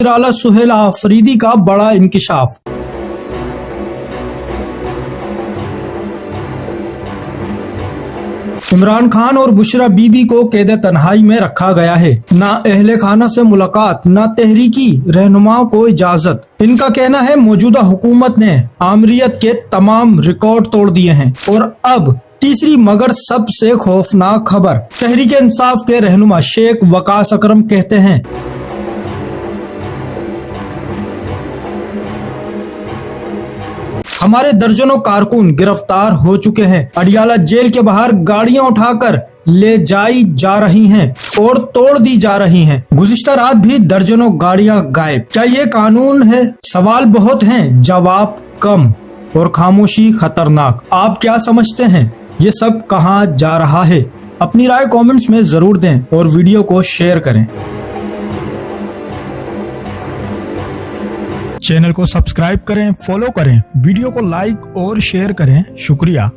वज़ीर आला सुहेल आफरीदी का बड़ा इंकिशाफ। इमरान खान और बुशरा बीबी को कैद तन्हाई में रखा गया है। ना अहले खाना से मुलाकात, ना तहरीकी रहनुमाओं को इजाजत। इनका कहना है मौजूदा हुकूमत ने आमरीत के तमाम रिकॉर्ड तोड़ दिए हैं। और अब तीसरी मगर सबसे खौफनाक खबर। तहरीक इंसाफ के रहनुमा शेख वकास अकरम कहते हैं, हमारे दर्जनों कारकुन गिरफ्तार हो चुके हैं। अडियाला जेल के बाहर गाड़ियां उठाकर ले जाई जा रही हैं और तोड़ दी जा रही हैं। गुज़िश्ता रात भी दर्जनों गाड़ियां गायब। क्या ये कानून है? सवाल बहुत हैं, जवाब कम और खामोशी खतरनाक। आप क्या समझते हैं ये सब कहां जा रहा है? अपनी राय कमेंट्स में जरूर दें और वीडियो को शेयर करें। चैनल को सब्सक्राइब करें, फॉलो करें, वीडियो को लाइक और शेयर करें। शुक्रिया।